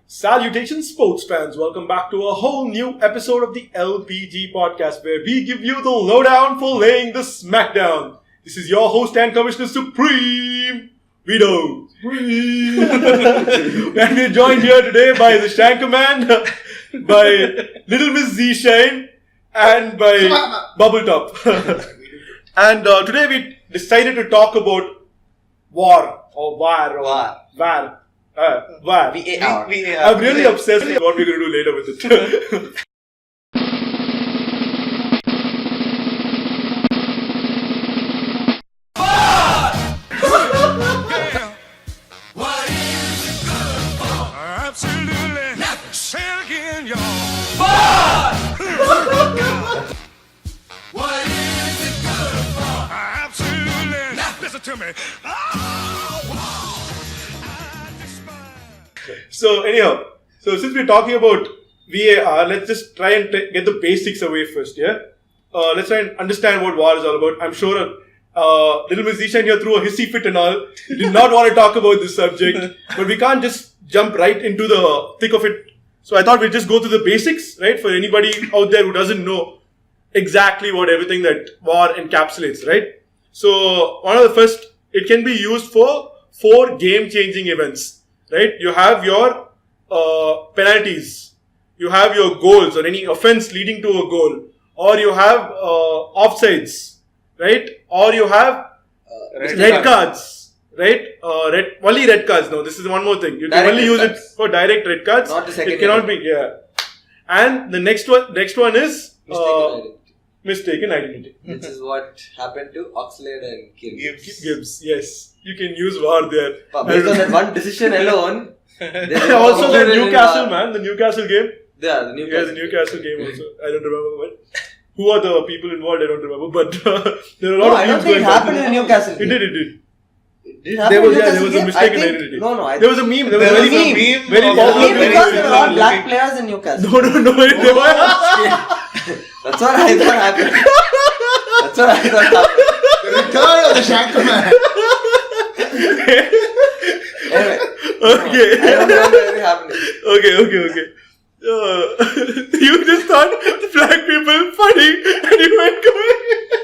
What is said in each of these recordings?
Salutations, sports fans. Welcome back to a whole new episode of the LPG Podcast, where we give you the lowdown for laying the smackdown. This is your host and Commissioner Supreme, Vito. And we're joined here today by the Shanker Man, by Little Miss Z-Shine, and by Bubble Top. And today we decided to talk about VAR. VAR. VAR. I'm really obsessed with what we're going to do later with it. What is it good for? Absolutely nothing. Say it again, y'all. VAR! What is it good for? Absolutely nothing. Listen to me. So anyhow, since we're talking about VAR, let's just try and get the basics away first, yeah? Let's try and understand what VAR is all about. I'm sure Little Miss Zishan here threw a hissy fit and all. He did not want to talk about this subject, but we can't just jump right into the thick of it. So I thought we'd just go through the basics, right? For anybody out there who doesn't know exactly what everything that VAR encapsulates, right? So one of the first, it can be used for 4 game-changing events. Right, you have your penalties, you have your goals or any offense leading to a goal, or you have offsides, right? Or you have red cards, right? Only red cards. No, this is one more thing. You can only use it for direct red cards. Not the second. It cannot be. Yeah. And the next one is mistaken identity. Which is what happened to Oxlade and Gibbs. Yes, you can use VAR there. But based on that one decision alone. Also the Newcastle the Newcastle game. Yeah, the Newcastle game also. I don't remember who are the people involved. I don't remember, but there are a lot of. I don't think it happened in Newcastle. It did. There was a mistaken identity. There was a meme. There was a meme. Very popular. Because there were a lot of black players in Newcastle. No. They were. That's what I thought happened. The return of the Shanker Man. Anyway. Okay. I don't remember anything happening. Okay. You just thought black people funny and you went going.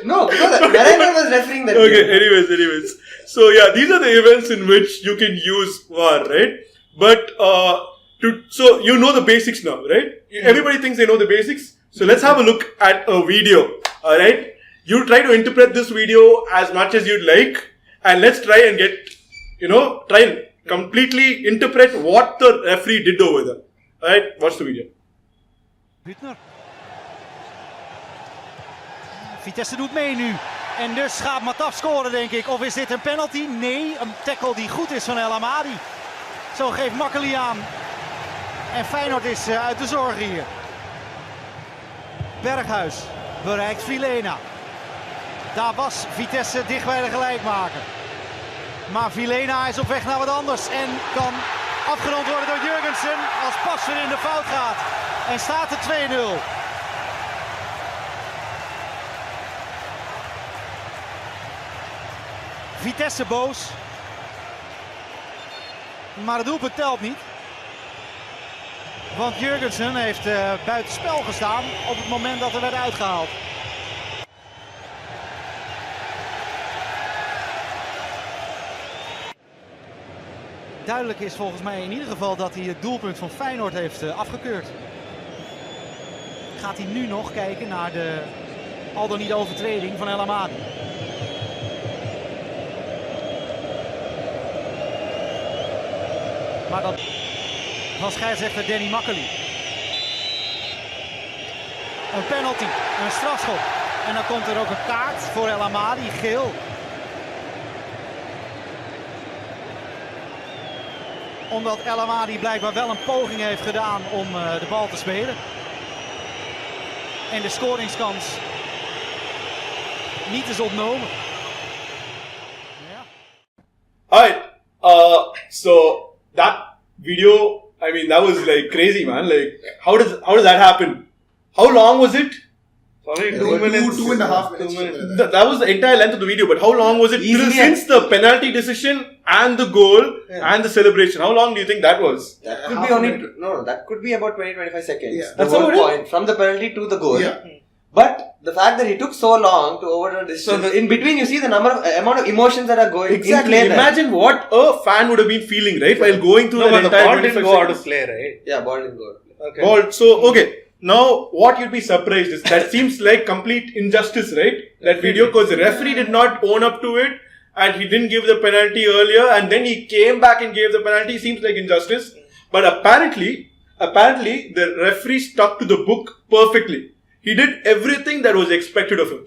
No, because Narendra was referring that. Okay, anyways. So yeah, these are the events in which you can use VAR, right? But so you know the basics now, right? Everybody thinks they know the basics. So let's have a look at a video, alright? You try to interpret this video as much as you'd like, and let's try and completely interpret what the referee did over there. Alright, watch the video. Hüttner. Vitesse doet mee nu. En dus gaat Mataf scoren, denk ik. Of is dit een penalty? Nee, een tackle die goed is van El Amadi. Zo geeft Makkeli aan. En Feyenoord is uit de zorgen hier. Berghuis bereikt Vilena. Daar was Vitesse dicht bij de gelijkmaker. Maar Vilena is op weg naar wat anders en kan afgerond worden door Jurgensen als pas weer in de fout gaat. En staat er 2-0. Vitesse boos. Maar het doelpunt telt niet. Want Jurgensen heeft buitenspel gestaan op het moment dat er werd uitgehaald. Duidelijk is volgens mij in ieder geval dat hij het doelpunt van Feyenoord heeft afgekeurd. Gaat hij nu nog kijken naar de al dan niet overtreding van El Amadi. Maar dat van scheidsrechter Danny Makkeli. Een penalty, een strafschop. En dan komt er ook een kaart voor El Amadi, geel. Omdat El Amadi blijkbaar wel een poging heeft gedaan om de bal te spelen. En de scoringskans niet is ontnomen. Ja. Alright, so that video, that was like crazy, man. Like, how does that happen? How long was it? Probably Yeah, 2 minutes. 2.5 minutes. 2 minutes. something like that. That was the entire length of the video, but how long was it Easily since the penalty decision and the goal and the celebration? How long do you think that was? That could Half be a only minute. that could be about 20-25 seconds. Yeah. The That's whole about it? point from the penalty to the goal. Yeah. But the fact that he took so long to overturn this, so in between you see the amount of emotions that are going in Exactly. play there. Imagine what a fan would have been feeling, right, while going through No, but that the entire ball didn't 25 go out of seconds. play, right? Yeah, ball didn't go. Okay. Ball. So, okay. Now, what you'd be surprised is that seems like complete injustice, right? That video, because the referee did not own up to it and he didn't give the penalty earlier and then he came back and gave the penalty. Seems like injustice. But apparently, the referee stuck to the book perfectly. He did everything that was expected of him.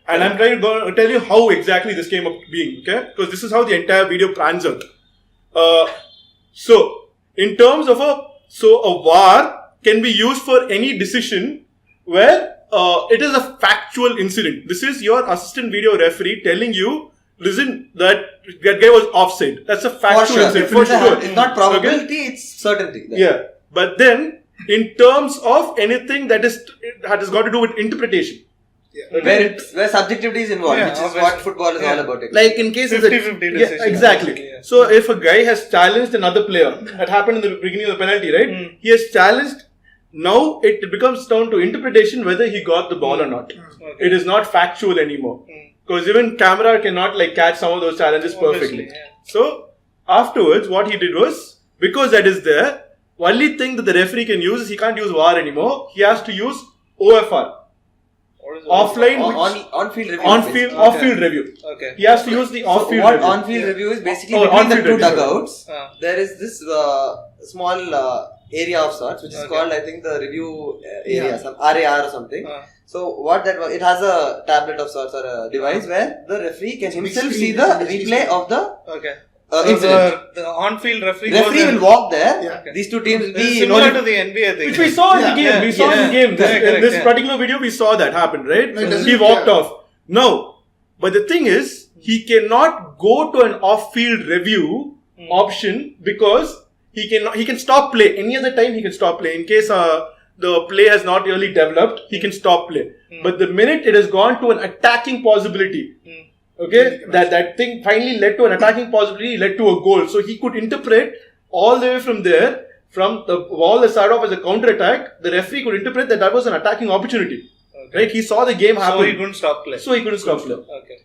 And I'm trying to tell you how exactly this came up being, okay? Because this is how the entire video plans out. So, in terms of a VAR can be used for any decision where it is a factual incident. This is your assistant video referee telling you, listen, that guy was offside. That's a factual incident. For sure. It's not probability, it's certainty. Yeah. But then, in terms of anything that has got to do with interpretation. Where subjectivity is involved, Yeah, which is obviously. what football is all about. Like in case of 50-50 decision. exactly. Yeah. So if a guy has challenged another player, that happened in the beginning of the penalty, right? He has challenged. Now it becomes down to interpretation whether he got the ball or not. Okay. It is not factual anymore. Because even camera cannot catch some of those challenges perfectly. Obviously, yeah. So afterwards, what he did was, because that is there, only thing that the referee can use is he can't use VAR anymore. He has to use OFR. What is it? Offline, On-field review. off-field review. Okay. He has to use the So off-field what review. on-field review is basically Oh, between the on-field two review, sorry. dugouts. There is this small area of sorts, which is Okay. called, I think, the review area, Yeah. some RAR or something. So what that was, it has a tablet of sorts or a device where the referee can himself see the replay of the Okay. incident. The on-field referee Referee goes will walk there. Yeah. These two teams will This is be similar to notified. the NBA thing. Which we saw in the game. Yeah, We saw in the yeah. game. This, Correct, in this yeah. particular video, we saw that happen, right? No, it doesn't- He walked yeah. off. No. But the thing is, he cannot go to an off-field review option because he can stop play. Any other time he can stop play. In case the play has not really developed, he can stop play. But the minute it has gone to an attacking possibility, okay, that thing finally led to an attacking possibility, led to a goal. So he could interpret all the way from there, from the ball that started off as a counter attack, the referee could interpret that was an attacking opportunity. Okay. Right? He saw the game happen. So he couldn't stop play. So he couldn't stop play. Okay.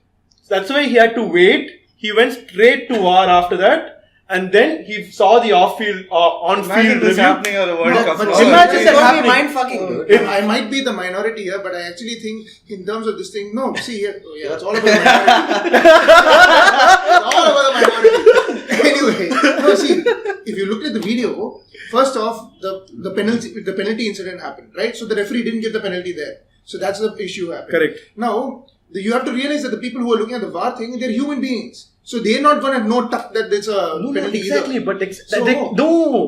That's why he had to wait. He went straight to VAR after that. And then he saw the on-field Imagine this review. happening at the World No, Cup. but imagine It's that going to happening. be mind-fucking, dude. I might be the minority here, but I actually think in terms of this thing, no, see here, it's all about the minority. It's all about the minority. Anyway, no, see, if you looked at the video, first off, the penalty incident happened, right? So the referee didn't give the penalty there. So that's the issue happened. Correct. Now, you have to realize that the people who are looking at the VAR thing, they're human beings. So they're not going to know that there's a penalty exactly. either. But So-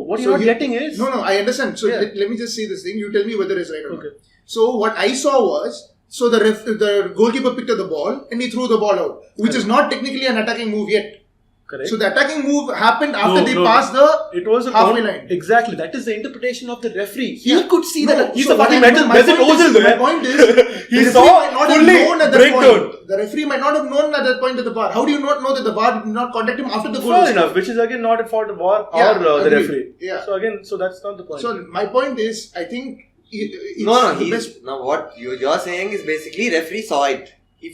what you're not getting is... No, I understand. So Yeah. let me just say this thing. You tell me whether it's right or Okay. not. So what I saw was, so the goalkeeper picked up the ball and he threw the ball out, which is not technically an attacking move yet. Correct. So the attacking move happened after they No. passed the It was a halfway count- line. Exactly. That is the interpretation of the referee. He Yeah. could see No, that. He's so a fucking what I- mental my Mesut point is- Ozil, My man. point is, He the referee saw might not have fully known at that breakdown. point. The referee might not have known at that point of the VAR. How do you not know that the VAR did not contact him after the goal? Fair was enough. scored? Which is again not a fault of VAR Yeah, or the agreed. referee. Yeah. So again, that's not the point. So my point is, I think it's No, the he's, best. now what you're saying is basically referee saw it. He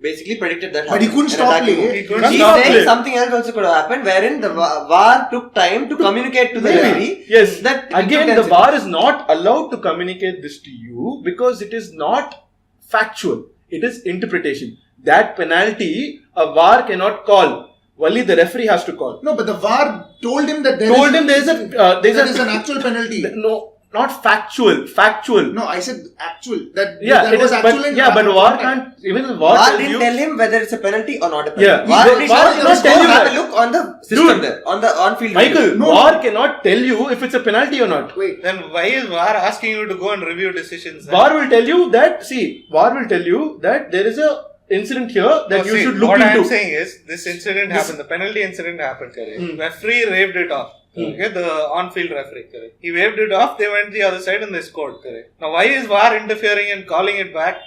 basically predicted that. But he happened. couldn't An stop attacking play. move. He couldn't He's stop saying play. something else also could have happened, wherein the VAR took time to communicate to the Maybe. referee. Yes. That Again, the intensity. VAR is not allowed to communicate this to you because it is not factual. It is interpretation. That penalty, a VAR cannot call. Only the referee has to call. No, but the VAR told him that there is an actual penalty. No, not factual. Factual. No, I said actual. That Yeah, was actual. but VAR can't. Even the VAR VAR tells didn't you. tell him whether it's a penalty or not a penalty. Yeah. VAR only VAR showed cannot him, tell you have that. a look on the system Dude. there, on the on-field Michael, review. No. VAR cannot tell you if it's a penalty or not. Wait. Then why is VAR asking you to go and review decisions? VAR will tell you that. See, VAR will tell you that there is a incident here that you should look what into. I'm saying is, this incident happened. The penalty incident happened. Referee raved it off. Okay, the on-field referee. Correct. He waved it off. They went the other side and they scored. Correct. Now, why is VAR interfering and calling it back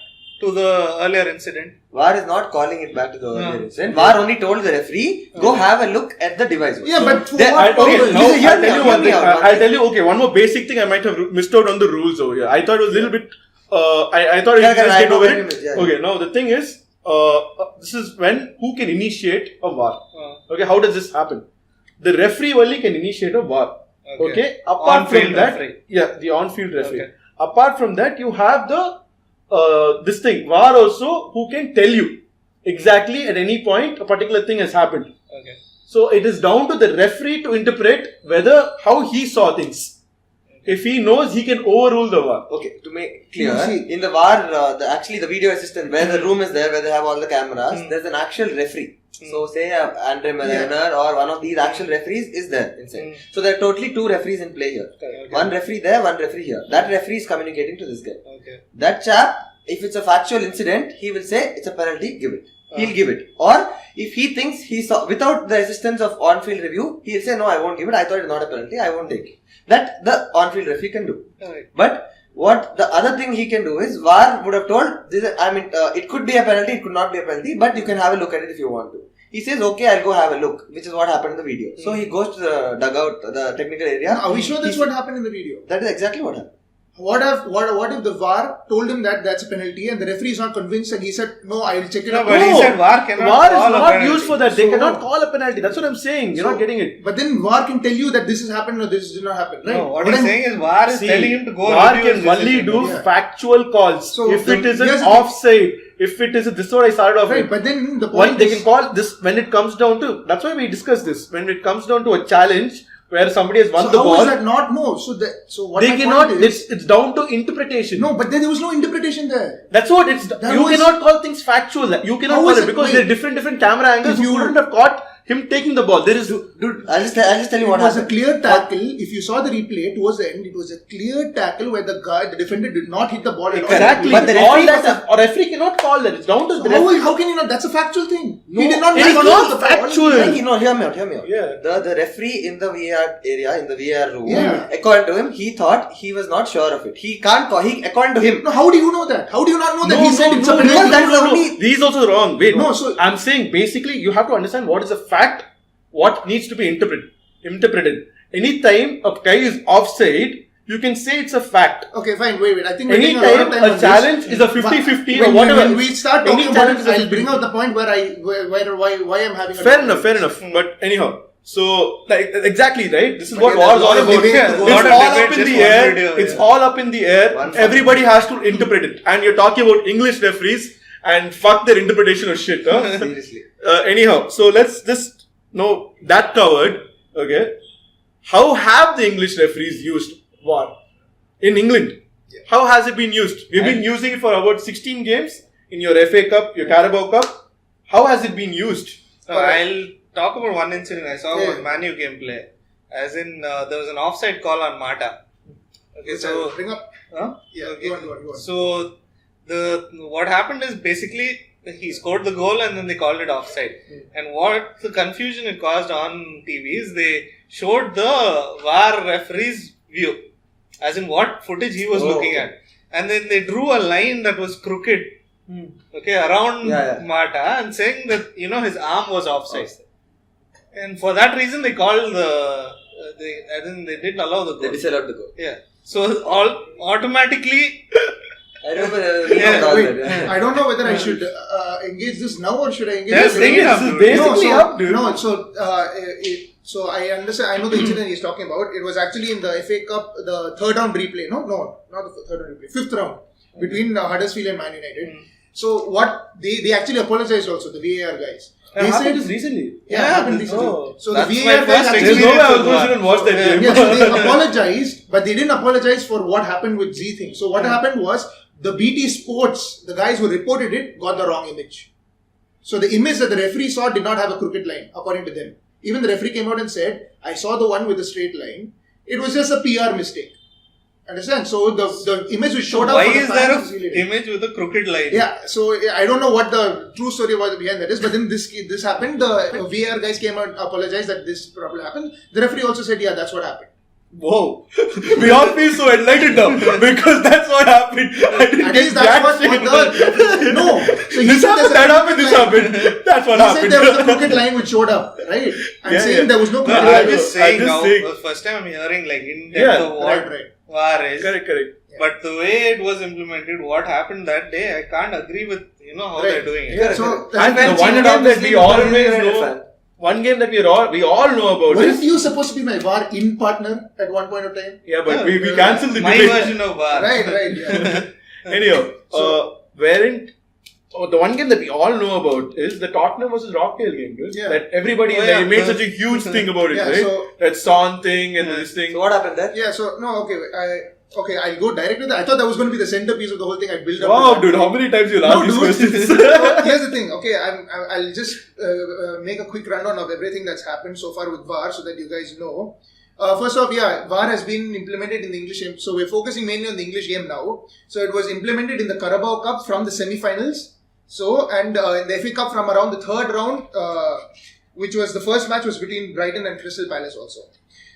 to the earlier incident? VAR is not calling it back to the earlier incident. VAR only told the referee, go have a look at the device. Yeah, but for They- what Okay, purpose? now Hear I'll me tell you out, one hear thing. me out. I'll tell you, okay, one more basic thing I might have missed out on the rules over here. I thought it was a little bit, I thought we Yeah, just I get know over what you it. mean, yeah. Okay, now the thing is, this is when, who can initiate a VAR? Okay, how does this happen? The referee only can initiate a VAR. Okay, apart On-field from that, referee. yeah, the on-field referee. Okay. Apart from that, you have the this thing VAR also, who can tell you exactly at any point a particular thing has happened. Okay. So it is down to the referee to interpret whether how he saw things. If he knows, he can overrule the VAR. Okay, to make clear, See. in the VAR, actually the video assistant, where the room is there, where they have all the cameras, there's an actual referee. So say Andre Mariner or one of these actual referees is there inside. So there are totally two referees in play here. Okay. One referee there, one referee here. That referee is communicating to this guy. Okay. That chap, if it's a factual incident, he will say it's a penalty, give it. He'll give it. Or if he thinks he saw, without the assistance of on-field review, he'll say, no, I won't give it. I thought it's not a penalty. I won't take it. That the on-field referee can do. Alright. But what the other thing he can do is, VAR would have told, it could be a penalty, it could not be a penalty, but you can have a look at it if you want to. He says, okay, I'll go have a look, which is what happened in the video. So he goes to the dugout, the technical area. Are we sure that's what happened in the video? That is exactly what happened. What if the VAR told him that that's a penalty and the referee is not convinced and he said, no, I will check it No, out. but he said VAR cannot VAR call is a not penalty. used for that. They So- cannot call a penalty. That's what I'm saying. You're not getting it. But then VAR can tell you that this has happened or this did not happen, right? No, what he's I'm- saying is VAR is See, telling him to go VAR review can his only decision. do Yeah. factual calls. So if it is an here's the thing. offside, if it is a, this is what I started off Right, with. but then the One, point they is, can call this when it comes down to. That's why we discussed this. When it comes down to a challenge where somebody has won so the how ball, is that not more? So what they my cannot. point is, It's down to interpretation. no, but then there was no interpretation there. That's what it's. That You was- cannot call things factual. You cannot How call is it it- because wait. there are different camera angles. If You you- wouldn't have caught him taking the ball. There is. Dude, I'll just tell you It what was happened. a clear tackle. If you saw the replay towards the end, it was a clear tackle where the defender did not hit the ball at all. Exactly. But the All referee that does a referee cannot call that. It's down to the So referee. how can you not? That's a factual thing. No, he did not it make is contact not with the ball. factual. No, hear me out. Yeah. The referee in the VAR area, in the VAR room, Yeah. according to him, he thought he was not sure of it. He can't call. According to him, No, how do you know that? How do you not know that he said it's a no, penalty? that's the only- These also wrong. Wait, No, so- I'm saying basically you have to understand what is a fact, what needs to be interpreted. Anytime a guy is offside, you can say it's a fact. Okay, fine. Wait. I think we're taking a lot Anytime of time a on challenge this. is a 50-50 or When- whatever. When we start talking Any about challenge it, is a I'll bring 50-50. out the point why I'm having a Fair enough. But anyhow, so like exactly right. This is what yeah, war is there's a all lot of about. debate to go It's on. all Lot of up debate, in the just one air. video, It's yeah. all up in the air. One Everybody has to interpret it, and you're talking about English referees and fuck their interpretation of shit. Huh? seriously. Anyhow, so let's just know that covered. Okay, how have the English referees used VAR in England? How has it been used? We've been using it for about 16 games in your FA Cup, your Carabao Cup. How has it been used? I'll talk about one incident I saw Yeah. about Man U gameplay. As in, there was an offside call on Mata. Okay, so bring up. huh? Yeah, Okay. go on. So what happened is basically he scored the goal and then they called it offside. And what the confusion it caused on TV is they showed the VAR referee's view, as in what footage he was looking at, and then they drew a line that was crooked, around Mata, and saying that his arm was offside. And for that reason they called they didn't allow the goal. They disallowed the goal. Yeah. So automatically. I remember. Wait, I don't know whether I should engage this now or should I engage Yes, this bring it later. up, This is dude. basically up, dude. No, so I understand. I know the incident he's talking about. It was actually in the FA Cup, the third round replay. No, not the third round replay. Fifth round between Huddersfield and Man United. So what they actually apologized also, the VAR guys. They said recently. yeah, it happened recently. So the That's VAR my guys first actually There's no way I was with going to VAR. sit and watch that game. yeah, so they apologized, but they didn't apologize for what happened with Z thing. So what happened was the BT Sports, the guys who reported it, got the wrong image. So the image that the referee saw did not have a crooked line, according to them. Even the referee came out and said, I saw the one with a straight line. It was just a PR mistake. Understand? So the image which showed up. Why for the is there fans is really an image with a crooked line? Yeah, so I don't know what the true story was behind that is, but then this happened. The VAR guys came out and apologized that this problem happened. The referee also said, yeah, that's what happened. Whoa. We all feel so enlightened now because that's what happened. I didn't At get least that's what the no. So he this said happened, that happened, this happened. That's what He happened. said there was a crooked line which showed up, right? I'm saying there was no No, crooked I'm line. just saying I'm just now, saying. the first time I'm hearing like in depth Yeah, of what right. VAR is. Correct. But the way it was implemented, what happened that day, I can't agree with how Right. they're doing it. Yeah, so And When the one cheated, game that we obviously, always you're a know, fan. one game that we all know about weren't is. you supposed to be my VAR in partner at one point of time? Yeah, but we cancelled the My debate. version of VAR. Right, yeah. Anyhow, So- the one game that we all know about is the Tottenham versus Rockdale game, dude. Yeah. That everybody made such a huge thing about it, Yeah, right? so- That Son thing and this thing. So what happened there? Yeah, so no, okay, I'll go direct with that. I thought that was going to be the centerpiece of the whole thing. I built up. Wow, to that. dude, how many times you'll ask these questions? So, here's the thing. Okay, I'll just make a quick rundown of everything that's happened so far with VAR, so that you guys know. First off, VAR has been implemented in the English game. So we're focusing mainly on the English game now. So it was implemented in the Carabao Cup from the semi-finals. So in the FA Cup from around the third round, which was the first match was between Brighton and Crystal Palace also.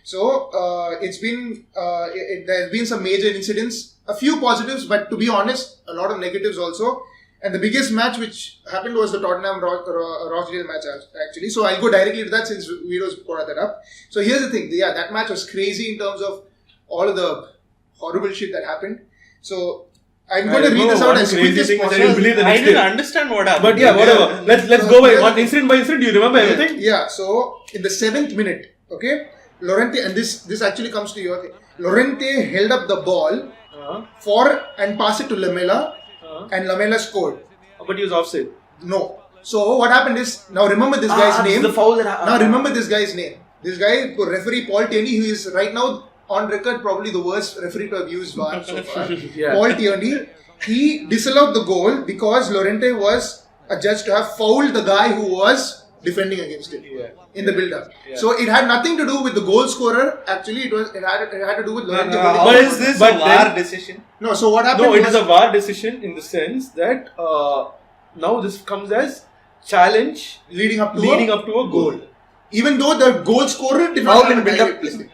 So there have been some major incidents, a few positives, but to be honest, a lot of negatives also. And the biggest match which happened was the Tottenham Rochdale match actually. So I'll go directly to that since Vito's brought that up. So here's the thing. Yeah, that match was crazy in terms of all of the horrible shit that happened. So I'm going to read this out as quick as possible. I didn't understand what happened. But yeah, whatever. Let's go by one incident by incident. Do you remember everything? Yeah. So in the 7th minute, okay, Llorente, and this actually comes to your thing. Llorente held up the ball and passed it to Lamela, and Lamela scored. But he was offside. No. So what happened is, now remember this guy's name. The foul that Now remember this guy's name. This guy, referee Paul Tierney, who is right now on record probably the worst referee to have used VAR so far. Yeah. Paul Tierney, he disallowed the goal because Llorente was adjudged to have fouled the guy who was defending against him in the build-up. Yeah. So it had nothing to do with the goal scorer. Actually, it had to do with Llorente. How But is this a VAR decision? No, so what happened No, it is was, a VAR decision in the sense that now this comes as challenge leading up to a goal. even though the goal scorer did not Foul have in a build-up. direct placement.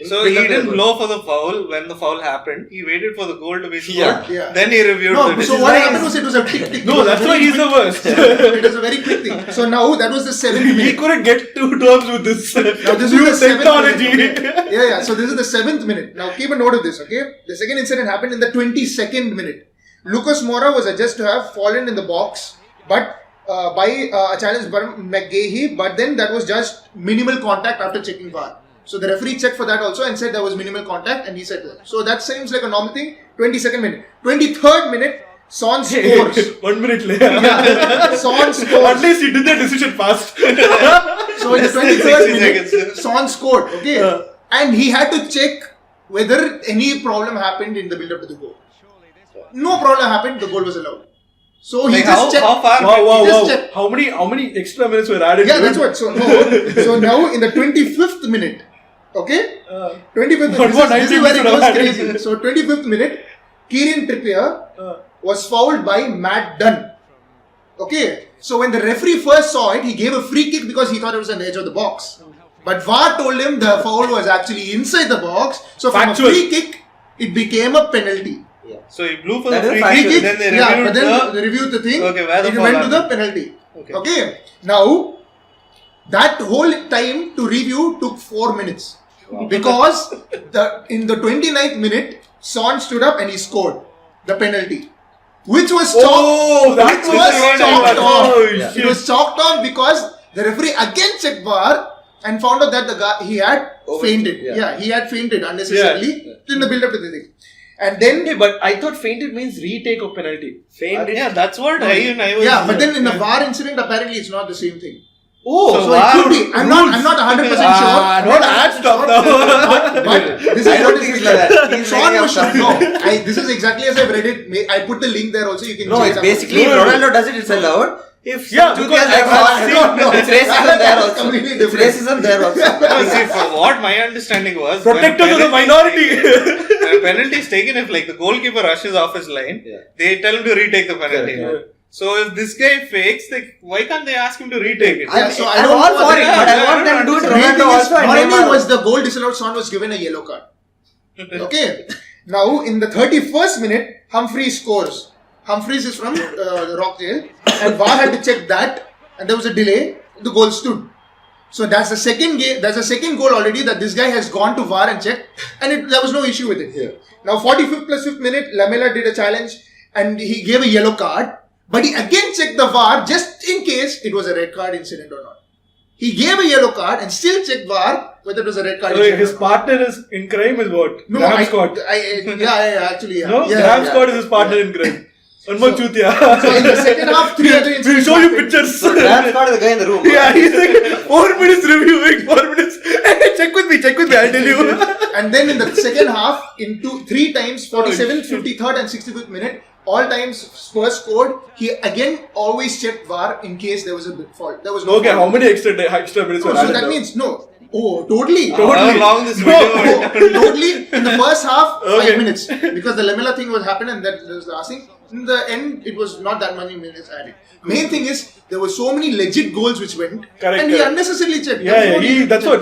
So he didn't blow for the foul when the foul happened. He waited for the goal to be scored. Yeah. Then he reviewed No, the so decision. what happened was it was a tick. No, that's why he's the worst. It was a very quick thing. So now that was the 7th We minute. couldn't get to terms with this Now this new is the 7th technology. minute. Okay? Yeah. So this is the 7th minute. Now keep a note of this, okay? The second incident happened in the 22nd minute. Lucas Moura was adjudged to have fallen in the box, but by a challenge by McGahey, but then that was just minimal contact after checking VAR. So the referee checked for that also and said there was minimal contact, and he said that. So that seems like a normal thing. 22nd minute. 23rd minute, Son scores. 1 minute later. Son At scores. least he did the decision fast. So in the 23rd 60 minute, seconds. Son scored. Okay. And he had to check whether any problem happened in the build-up to the goal. No problem happened, the goal was allowed. So he Like just checked. how far? Wow. Just check. How many extra minutes were added? Yeah, to that's it? what. So no. So now in the 25th minute, okay, 25th minute. What This is 90 where it minutes goes have crazy. So 25th minute, Kieran Trippier was fouled by Matt Dunn. Okay, so when the referee first saw it, he gave a free kick because he thought it was on the edge of the box. But VAR told him the foul was actually inside the box. So from Factual. a free kick, it became a penalty. So he blew for That the is free fine. kick. Then they reviewed But then they reviewed the thing. Okay, where the it foul went to the happened. penalty. Okay. Okay. Now, that whole time to review took 4 minutes. Because in the 29th minute, Son stood up and he scored the penalty. Which was chalked off. It was chalked off because the referee again checked VAR and found out that the guy he had fainted. yeah. He had fainted unnecessarily in the build-up to the thing. And then Okay, but I thought fainted means retake of penalty. Fainted. Yeah, that's what I was. yeah, but then in the VAR incident, apparently it's not the same thing. Oh, So it could be. I'm not 100% sure. don't add stuff now. But this is I don't what think is it's like that. He's Sean making up was stuff. no. This is exactly as I've read it. I put the link there also. You can No, check it's it out. basically if Ronaldo does it, it's allowed. If Yeah, some because Jutias it's racism there That's also. completely It's different. racism there also. No, see, from what my understanding was, Protectors of the minority. when a penalty is taken, if like the goalkeeper rushes off his line, Yeah. they tell him to retake the penalty. Correct, yeah. So if this guy fakes, like, why can't they ask him to retake it? Yeah, so I I'm don't all know for that- it, but I want them to do it The main Ronaldo thing is, also and not only Neymar. was the goal disallowed, Son was given a yellow card. Okay. Now, in the 31st minute, Humphreys scores. Humphreys is from the Rockdale, and VAR had to check that, and there was a delay. The goal stood. So that's the second game. That's the second goal already that this guy has gone to VAR and checked, and there was no issue with it. Yeah. Now, 45th plus 5th minute, Lamela did a challenge, and he gave a yellow card, but he again checked the VAR just in case it was a red card incident or not. He gave a yellow card and still checked VAR whether it was a red card. Wait, his partner is in crime is what? No, Graham Scott. Actually, yeah. No, yeah, Graham yeah. Scott is his partner in crime. Unmal Chutia. So in the second half, 3 other incidents. We'll show you happened. pictures. So Graham Scott is the guy in the room. Yeah, he's like 4 minutes reviewing, 4 minutes. Check with me, I'll tell you. And then in the second half, into 3 times, 47th, 53rd, and 65th minute, all times Spurs scored. He again always checked VAR in case there was a big fault. There was no Okay, fault. how many extra minutes No, were so added that now? means no. Oh, totally. How long this video? Oh, totally. In the first half, 5 Okay. minutes. Because the Lamela thing was happening and that was the last thing. In the end, it was not that many minutes added. Main thing is, there were so many legit goals which went. Correct, and he correct. unnecessarily checked. That's what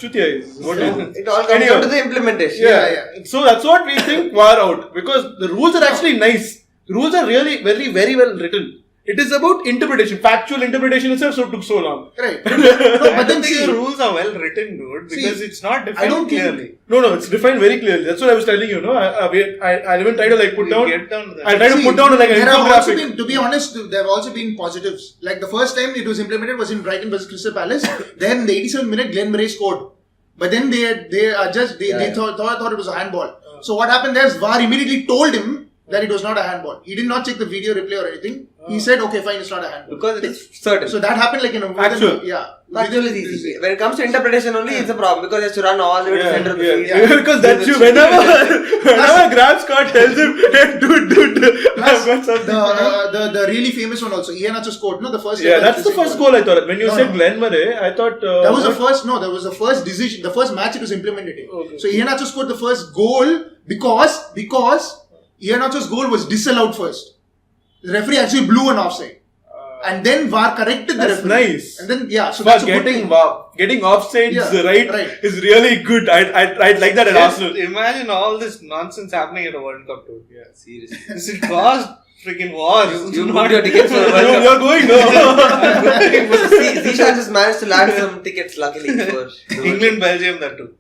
Chutia is. What is it? It all comes Anyhow. down to the implementation. Yeah. So that's what we think VAR out, because the rules are actually nice. The rules are really very, very well written. It is about interpretation, factual interpretation itself, so it took so long. Right. I But don't then think see, the rules are well written, dude, because See, it's not I defined don't think- clearly. No, it's defined very clearly. That's what I was telling you. No, I even try to like put We'll down. get down to that. I try to See, put down like an there have also infographic. been, to be honest, there have also been positives. Like the first time it was implemented was in Brighton versus Crystal Palace. Then in the 87th minute, Glenn Murray scored. But then they thought it was a handball. So what happened there is VAR immediately told him that it was not a handball. He did not check the video replay or anything. He said, okay, fine, it's not a handball. Because it is certain. So that happened like in a Actual. Factual is easy. When it comes to interpretation only, it's a problem because he has to run all the way to the center of the field. Yeah. Because that's you. Whenever Graham Scott tells him, hey, dude, I've got something. The really famous one also, Iheanacho scored, no? The first Yeah, ever that's the decision first goal I thought. When you No, said no. Glenn Murray, I thought. That was the first decision, the first match it was implemented in. Okay. So Iheanacho scored the first goal because Iheanacho's goal was disallowed first. The referee actually blew an offside. And then VAR corrected the That's referee. nice. And then, yeah, so But that's a good thing. getting offsides Yeah, right is really good. I'd like that at Just Arsenal. imagine all this nonsense happening at a World Cup, dude. Yeah, seriously. This will cause freaking wars. You booked your tickets for the World Cup. You're going no. Zishan just managed to land some tickets, luckily, for England, Belgium, that too.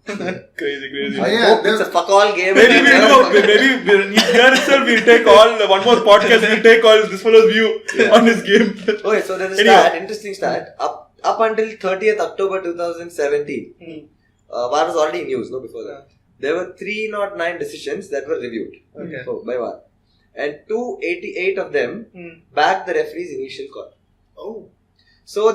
Crazy. Oh, yeah, It's a fuck all game. Maybe here itself we'll take one more podcast. We'll take all this fellow's view on this game. Okay, so there's a Anyway. interesting stat. Up until 30th October 2017, VAR was already in use, no, before that. There were 309 decisions that were reviewed by VAR. And 288 of them backed the referee's initial call. Oh. So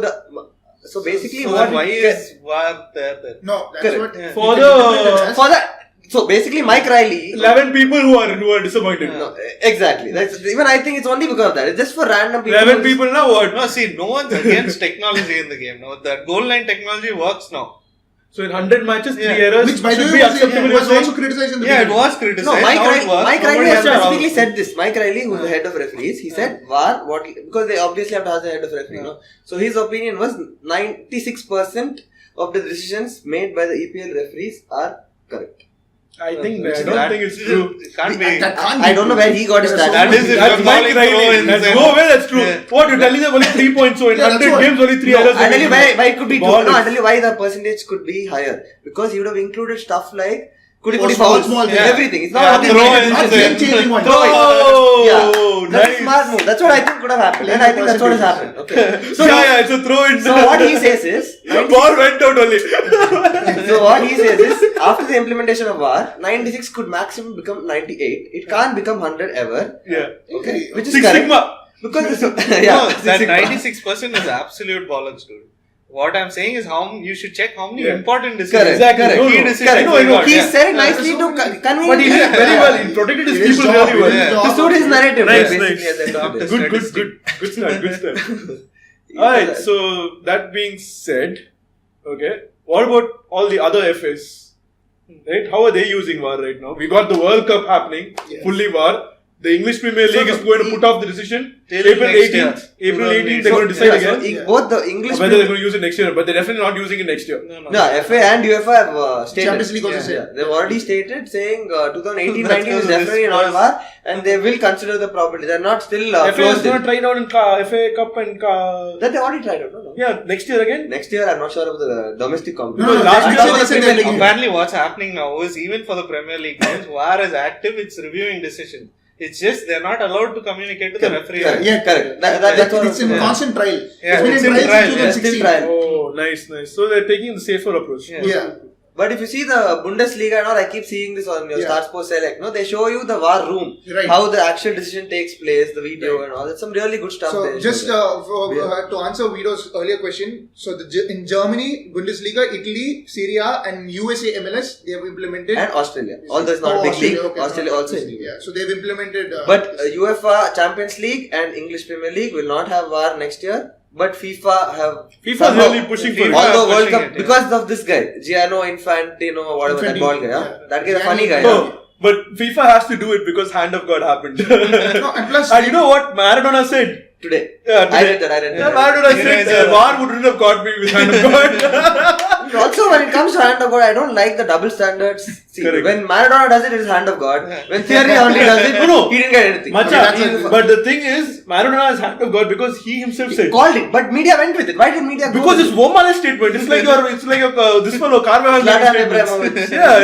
basically, So what then why is VAR there then? No, that's Correct. what. Yeah. For for that? So basically, Mike Riley. 11 people who are disappointed. No, exactly. That's even I think it's only because of that. It's just for random people. 11 people now what? No, see, no one's against technology in the game. No, that goal line technology works now. So in 100 matches, 3 Yeah. errors Which, by the should way, be acceptable. was you're saying? also criticized in the Yeah, it beginning. was criticized. No, Mike Now it works. Riley Nobody has has a specifically problem. said this. Mike Riley, who's the head of referees, he said VAR, because they obviously have to ask the head of referee, no? So his opinion was 96% of the decisions made by the EPL referees are correct. I think Which I is don't that- think it's true. It can't be. That can't I be don't know true. where he got his There are so stat. That is many- if That's you're Mike calling Riley. throw-ins That's and- no way that's true. Yeah. What, you're telling them only 3 points, so in Yeah, that's 100 what- games only 3 No, errors. I'll tell you why it could be true. Ball No, is- I'll tell you why the percentage could be higher. Because he would have included stuff like Small fouls, things. everything. It's not Yeah, only throw-ins Not and- game-changing one. Oh, Yeah. That's nice. a smart move. That's what I think could have happened. And I think that's what has happened. Okay. So, yeah, it's a throw in. so what he says is, Ball went out only. so what he says is, after the implementation of VAR, 96 could maximum become 98. It can't become 100 ever. Yeah. Okay. Which is Six correct. Sigma. Because No, yeah, that 96% is absolute bollocks, dude. What I'm saying is how you should check how many Yeah. important decisions. Correct. Key decisions I know. they got, He yeah. said it nicely to But he conveniently. did it very well. He protected his It is people job, very it well. is Yeah. job. He showed his narrative. Nice, basically, nice. at the end of the day. Good stuff. Alright, so that being said, okay, what about all the other FAs? Right? How are they using VAR right now? We got the World Cup happening, Yes. fully VAR. The English Premier League is going to put off the decision Till April next year. 18th. April 18th, they're going to decide Yeah, again. so both the English Whether they're going to use it next year, but they're definitely not using it next year. No, FA and UEFA have stated. Champions League also Yeah, said. they've already stated saying 2018-19 That's is because definitely of not this VAR, and they will consider the probability. They're not still FA is closed. going to in. try it out in FA Cup and That they already tried out. No? yeah, next year again. Next year, I'm not sure about the domestic competition. No, last that's year what they they Premier said they're League. taking it. Apparently, what's happening now is even for the Premier League games, VAR is active. It's reviewing decisions. It's just they're not allowed to communicate to the referee. Correct. Yeah, Correct. That's what It's in constant trial. Yeah, It's been it's in in trial trial, since yeah. 2016. Still trial. Oh, nice. So they're taking the safer approach. Yeah. Yeah. But if you see the Bundesliga and all, I keep seeing this on your Yeah. Star Sports Select. No, they show you the VAR room, Right. how the actual decision takes place, the video Right. and all. That's some really good stuff. So they just show there. to answer Vito's earlier question, so in Germany, Bundesliga, Italy, Serie A and USA MLS, they have implemented. And Australia. Although it's not a big Australia, league, okay, Australia not also. Australia, yeah. So they've implemented. But UEFA Champions League and English Premier League will not have VAR next year. But FIFA have FIFA somehow- really pushing for it. Although FIFA World pushing Cup it, yeah. because of this guy, Gianno Infantino, whatever that Infantino, bald guy. yeah. That guy is a funny Gianni guy. Oh, but FIFA has to do it because hand of God happened. No, and plus, and you know what Maradona said? Today. Yeah, I read that. Yeah, Maradona said VAR wouldn't have got me with hand of God. Also, when it comes to hand of God, I don't like the double standards. See, Correct. when Maradona does it, it is hand of God. When Thierry Henry does it, No. he didn't get anything. Macha, that's but the thing is, Maradona is hand of God because he himself He said. called it, but media went with it. Why did media go Because with it's Vomale statement. It's like your this one, Carvajal Zlatan statements. Ibrahimovic. Yeah,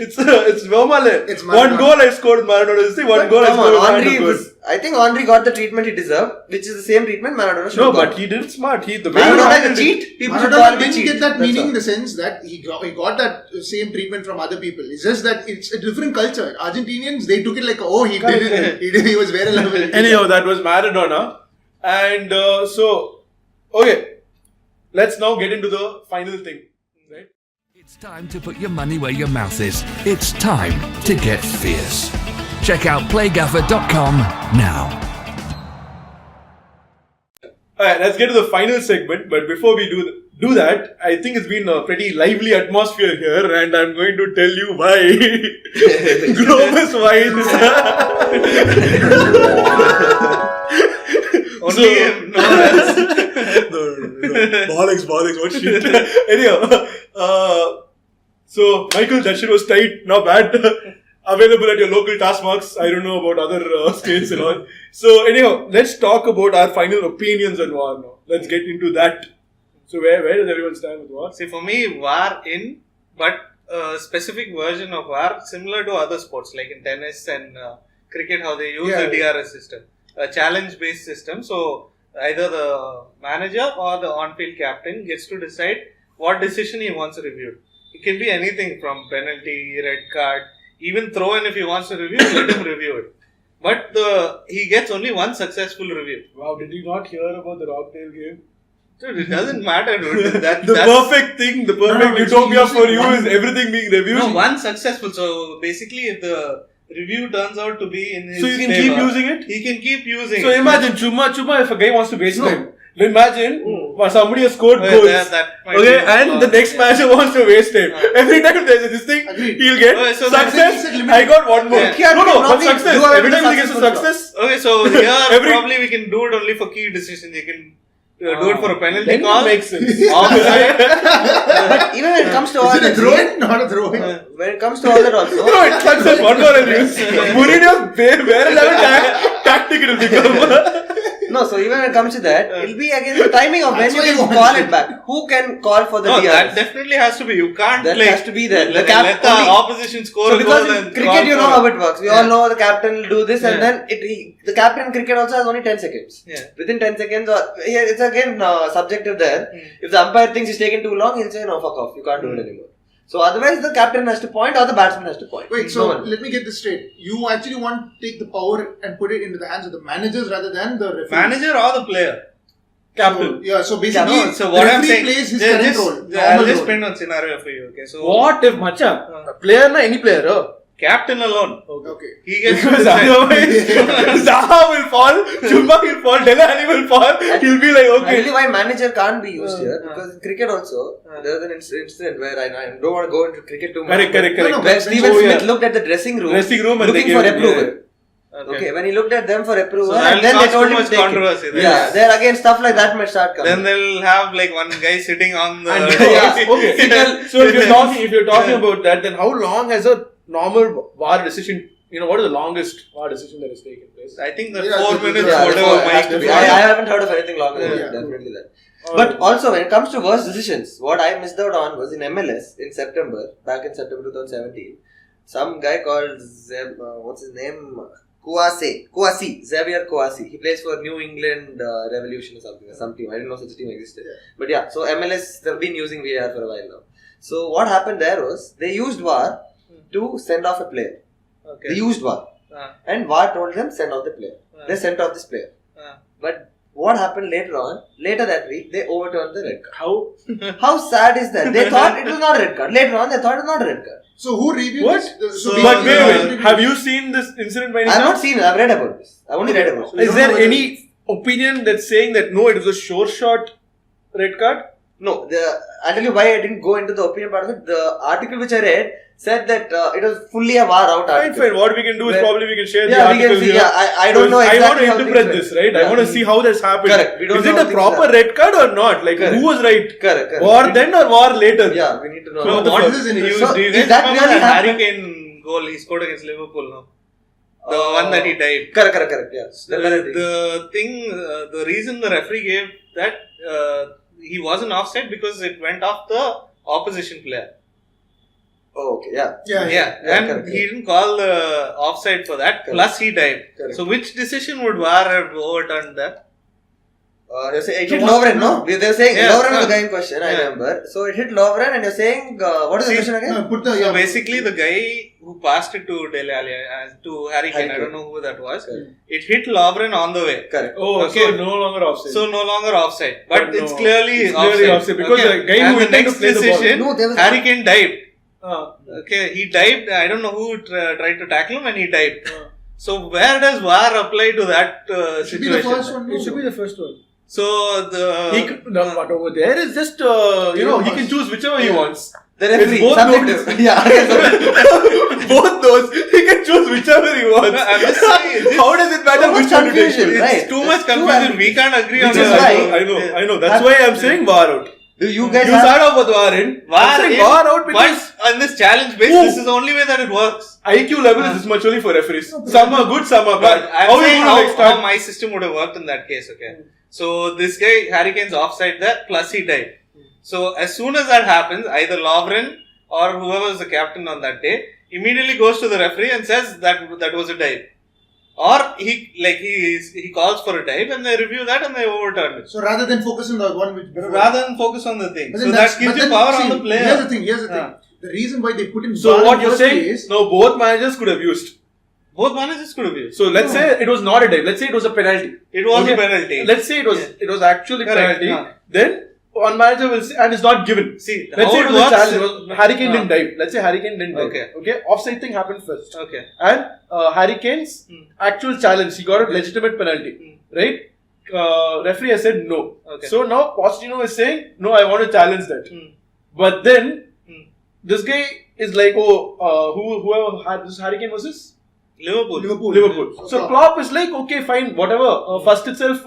it's Vomale. It's One Maradona. goal I scored with Maradona. See, one But goal I come scored with on, hand Henry of God. was, I think Henry got the treatment he deserved, which is the same treatment Maradona should No, have got. but he did it smart. The way he Maradona handled is a it- cheat. People should call Maradona him a didn't cheat. get that That's meaning all. in the sense that he got that same treatment from other people. It's just that it's a different culture. Argentinians, they took it like, oh, he did it. He was very level. Anyhow, that was Maradona. And okay, let's now get into the final thing. Right? It's time to put your money where your mouth is. It's time to get fierce. Check out playgaffer.com now. Alright, let's get to the final segment. But before we do that, I think it's been a pretty lively atmosphere here, and I'm going to tell you why. Globus wine. Only him, no one else. no. Bollocks, what shit. Anyhow, so Michael, that shit was tight, not bad. Available at your local Taskmarks. I don't know about other states and all. So anyhow, let's talk about our final opinions on VAR now. Let's get into that. So where does everyone stand with VAR? See, for me, VAR in, but a specific version of VAR similar to other sports like in tennis and cricket, how they use the DRS system, a challenge-based system. So either the manager or the on-field captain gets to decide what decision he wants reviewed. It can be anything from penalty, red card, even throw in if he wants to review, let him review it. But he gets only one successful review. Wow, did you not hear about the Rockdale game? Dude, it doesn't matter, dude. That's Perfect thing, the perfect utopia for you is everything being reviewed. No, one successful. So basically, if the review turns out to be in his So you can favor, keep using it? He can keep using So it. imagine, chuma, if a guy wants to waste time. Imagine somebody has scored Oh, goals. that might Okay, be and the next manager wants to waste time. Every time there's this thing, Agreed. he'll get Okay, so success. that's- I got one more. Yeah. No, but Normally, success. you have Every the time he gets a successful success. Okay, so here Every- probably we can do it only for key decisions. You can do it for a penalty Then call. it makes sense. Offside. But even when it comes to all Is it a that, throw-in? Not a throw-in. when it comes to all that also, No, it's success. One more I'll use. Mourinho's bare level tactic it will become. no, so even when it comes to that, it'll be again the timing of when That's you why can you want call it. it back. Who can call for the No, DRS? that definitely has to be. You can't That like, has to be there. The let the only- opposition score So a because goal in and cricket you know call how for it works. We all know the captain will do this and Yeah. then the captain in cricket also has only 10 seconds. Yeah. Within 10 seconds or it's again subjective there. If the umpire thinks it's taken too long, he'll say no, fuck off, you can't do it anymore. So otherwise the captain has to point or the batsman has to point. Wait, No so one. let me get this straight. You actually want to take the power and put it into the hands of the managers rather than the referee? Manager or the player. Captain. So basically, So what I'm referee saying, plays his current role. I'll normal just role. spin on scenario for you. Okay, so What if Macha? A player na any player? captain alone, Okay. he gets to Because decide. otherwise, Zaha will fall, Chumba will fall, Delali will fall. He'll be like, I okay. really why manager can't be used here because in cricket also there was an incident where I don't want to go into cricket too much. Correct. No, When Steven Oh, Smith yeah. looked at the dressing room And looking they for gave- approval. Okay. Okay, when he looked at them for approval, So and that'll then they cause told too him much to take controversy it. then. Yeah, there again stuff like that might start coming. Then they'll have like one guy sitting on the. Okay. So if you're talking about that, then how long has a normal VAR decision? What is the longest VAR decision that has taken place? I think the Yeah, 4 the- minutes, yeah, whatever it has might to be. be. I haven't heard of anything longer than Yeah. that. Definitely that. But also when it comes to worst decisions, what I missed out on was in MLS in September, back in September 2017, some guy called what's his name? Kouassi, Xavier Kouassi. He plays for New England Revolution or something, some team. I didn't know such a team existed. Yeah. But yeah, so MLS they've been using VAR for a while now. So what happened there was they used VAR to send off a player. Okay. They used VAR. And VAR told them send off the player. They sent off this player. But what happened later that week, they overturned the red card. How sad is that? They thought it was not a red card. Later on, they thought it was not a red card. So who reviewed What? this? But wait. Have you seen this incident by any I have not chance? seen it. I've read about this. I've only read about it. Is there any opinion that's saying that no, it was a sure shot red card? No, I'll tell you why I didn't go into the opinion part of it. The article which I read said that it was fully a VAR out article. Fine. What we can do is probably we can share the Yeah, we can article see. here. Yeah, I don't know I want exactly to how interpret things this, went. right? I Yeah. want to see how this happened. Correct. We don't Is know it how a things proper are. red card or not? Like Correct. who was right? Correct. War then or war later? Yeah, we need to know. No, What the what fuck? this is do you interesting. So, guys is that remember really the Harry happened? Kane goal he scored against Liverpool? No, the one that he dived. Correct. Yes. The thing, the reason the referee gave that he wasn't offside because it went off the opposition player. Oh, okay. Yeah. Yeah, and correct. he didn't call the offside for that. Correct. Plus, he dived. Correct. So, which decision would VAR have overturned that? You're saying it hit Lovren, no? They're saying Yeah, Lovren was the yeah. guy in question, I Yeah. remember. So it hit Lovren and you're saying, what is the See, question again? No, put the So, basically, the guy who passed it to Dele Alli, to Harry Kane, I Kane. don't know who that was. Correct. It hit Lovren on the way. Correct. Oh, Okay. so no longer offside. So, no longer offside. But But it's no, clearly it's clearly offside because the guy and who the intended next to play the ball- decision, No, there was Harry not. Kane dived. Ah. Okay, he dived. I don't know who tried to tackle him and he dived. So, where does VAR apply to that should be situation? the first one. It should be the first one. So, But over there is just he can choose whichever he wants. The referee, It's both subjective. those. Yeah. Both those, he can choose whichever he wants. I'm just saying, it's How does it matter so which much one to take? confusion, It's right? It's too It's much too confusion. ambiguous. We can't agree on Which is the why- I know. That's why I'm saying VAR out. Do you guys You have... start off with VAR in. I'm VAR saying in, VAR out because but on this challenge base, Ooh. this is the only way that it works. IQ level is this much only for referees. Some are good, some are But bad. I'm How are you saying going to like how start? my system would have worked in that case, okay? So this guy, Harry Kane's offside there, plus he died. So as soon as that happens, either Lovren or whoever was the captain on that day immediately goes to the referee and says that was a dive. Or he calls for a dive and they review that and they overturn it. So rather than focus on the one which before. Rather than focus on the thing. But So then that gives but you then, power see, on the player. Here's the thing. Yeah. The reason why they put in So VAR what in you're first saying? place- No, both managers could have used. Both managers could have used. So let's say it was not a dive. Let's say it was a penalty. It was Okay. a penalty. Let's say it was actually Correct, penalty. yeah. Then one manager will say, and it's not given. See, Let's how say it it was a works. challenge. Harry Kane didn't dive. Let's say Harry Kane didn't dive. Okay. Offside thing happened first. Okay. And Harry Kane's actual challenge, he got a legitimate penalty. Right? Referee has said no. Okay. So now Pochettino is saying, no, I want to challenge that. But then this guy is like, whoever had this Harry Kane was this? Liverpool. So Klopp is like, okay, fine, whatever. First itself,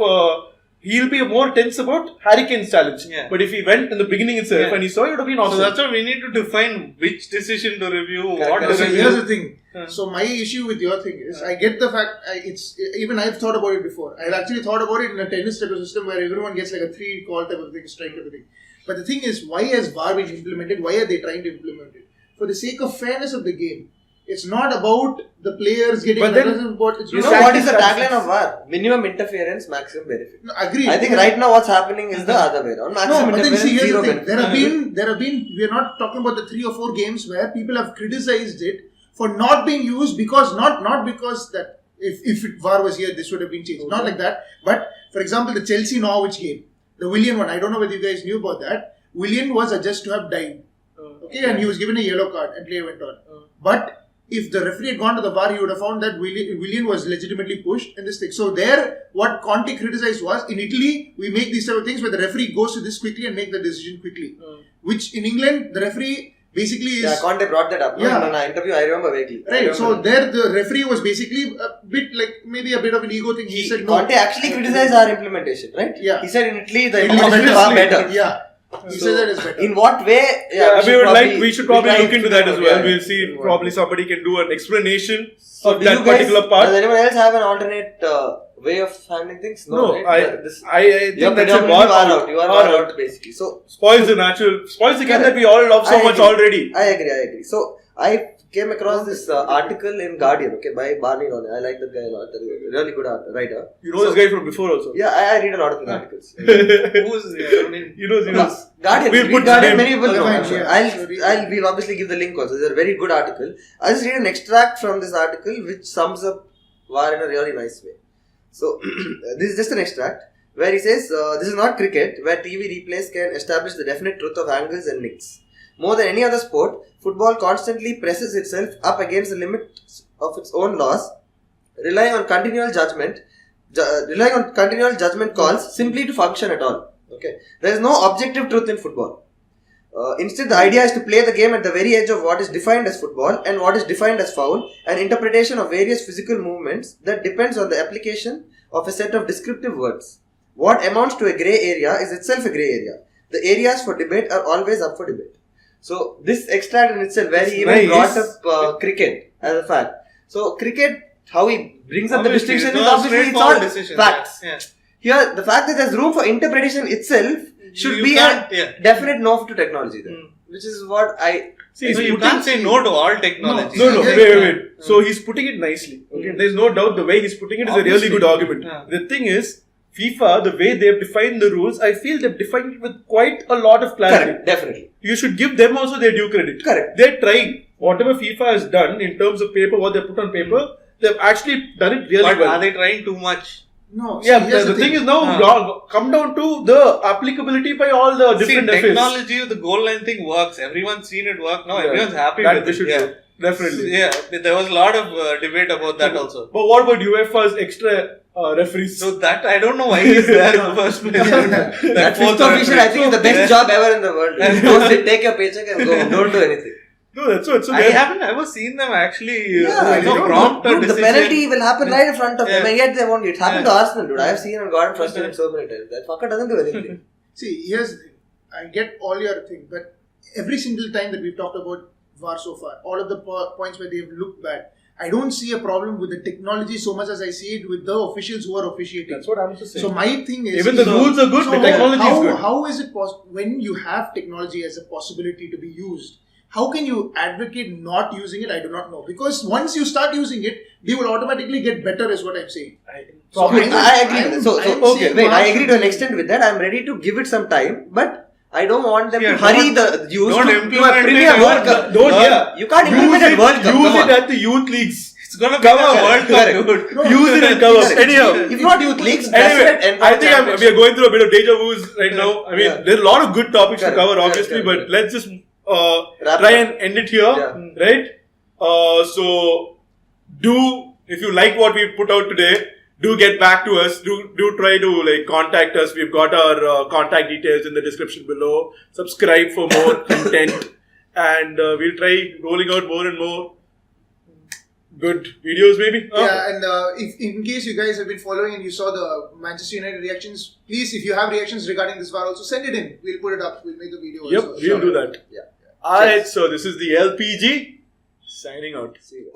he'll be more tense about Harry Kane's challenge. Yeah. But if he went in the beginning itself and he saw it, would have been So offside. that's why we need to define which decision to review, what to So review. here's the thing. So my issue with your thing is, I get the fact. Even I've thought about it before. I've actually thought about it in a tennis type of system where everyone gets like a 3 call type of thing, strike type of thing. But the thing is, why has VAR been implemented? Why are they trying to implement it? For the sake of fairness of the game. It's not about the players getting. But then- it's You not know about- what is the tagline of VAR? Minimum interference, maximum benefit. No, agreed. I think right now what's happening is the other way around. No, Maximum but then interference, see, here's zero the thing. benefit. There have been. We are not talking about the 3 or 4 games where people have criticized it for not being used because not because that if VAR was here, this would have been changed. Not like that. But for example, the Chelsea Norwich game. The Willian one, I don't know whether you guys knew about that. Willian was adjudged to have died. Okay, and he was given a yellow card and play went on. But if the referee had gone to the VAR, he would have found that Willian was legitimately pushed in this thing. So there, what Conte criticized was, in Italy, we make these type of things where the referee goes to this quickly and make the decision quickly. Which in England, the referee basically is... Yeah, Conte brought that up. Yeah. In an interview, I remember vaguely. Right, so there the referee was basically a bit like, maybe a bit of an ego thing. He said no. Conte actually criticized our implementation, right? Yeah. He said in Italy, the implementation is far better. Yeah. He said that is better. In what way? We should probably look into that as well. We'll see if probably somebody can do an explanation of that particular part. Does anyone else have an alternate way of handling things? No, right? I think that's a VAR out. You are VAR out basically. So spoils the game that we all love so much already. I agree. So I came across this article in Guardian, okay, by Barney Ronay. I like that guy a lot. Really good writer. You know this guy from before also. Yeah, I read a lot of his articles. He knows. Guardian. We'll put Guardian. Many people know. Yeah. We'll obviously give the link also. It's a very good article. I'll just read an extract from this article which sums up VAR in a really nice way. So, this is just an extract where he says, this is not cricket where TV replays can establish the definite truth of angles and nicks. More than any other sport, football constantly presses itself up against the limits of its own laws, relying on continual judgment calls simply to function at all. Okay, there is no objective truth in football. Instead, the idea is to play the game at the very edge of what is defined as football and what is defined as foul, an interpretation of various physical movements that depends on the application of a set of descriptive words. What amounts to a grey area is itself a grey area. The areas for debate are always up for debate. So, this extract in itself, where he even brought up cricket as a fact. So, cricket, how he brings up the distinction is obviously it's all facts. Yeah. Here, the fact that there's room for interpretation itself should be a definite no to technology there. Which is what I... See, so you can't say no to all technology. No, wait. So he's putting it nicely. Okay, there's no doubt the way he's putting it is a really good argument. The thing is, FIFA, the way they've defined the rules, I feel they've defined it with quite a lot of clarity. Correct, definitely. You should give them also their due credit. Correct. They're trying. Whatever FIFA has done in terms of paper, what they put on paper, they've actually done it really well. But are they trying too much? No. Yeah, the thing is now come down to the applicability by all the different FAs. Technology of the goal line thing works. Everyone's seen it work. Now everyone's happy with it. Yeah, definitely. Yeah, there was a lot of debate about that also. But what about UEFA's extra referees? So that I don't know why he's there in the first place. That fifth official, I think, is the best job ever in the world. Don't take your paycheck and go. Don't do anything. No, that's what. So I haven't ever seen them actually prompt a dude, decision. the penalty will happen right in front of them, and yet they won't. It happened to Arsenal, dude. I have seen and gotten frustrated so many times. That fucker doesn't do anything. See, here's the thing. I get all your thing, but every single time that we've talked about VAR so far, all of the points where they've looked bad, I don't see a problem with the technology so much as I see it with the officials who are officiating. That's what I'm just saying. So my thing is... Even the rules are good, the technology is good. How is it possible, when you have technology as a possibility to be used, how can you advocate not using it? I do not know. Because once you start using it, they will automatically get better is what I'm saying. I agree. I agree to an extent with that. I'm ready to give it some time, but I don't want them to hurry the use don't to implement a Premier it. World Cup. You can't implement it World Cup. Use it at the youth leagues. It's gonna be a World Cup, dude. Use it and cover. Anyhow, if not youth leagues, anyway, I think we are going through a bit of deja vus right now. I mean, there are a lot of good topics to cover, obviously, but let's just try and end it here, right? So, if you like what we put out today, do get back to us. Do try to contact us. We've got our contact details in the description below. Subscribe for more content, and we'll try rolling out more and more good videos, maybe. Yeah, and if in case you guys have been following and you saw the Manchester United reactions, please, if you have reactions regarding this VAR, also send it in. We'll put it up. We'll make a video. Yep, also. we'll do that. Yeah. Alright, so this is the LPG signing out. See you.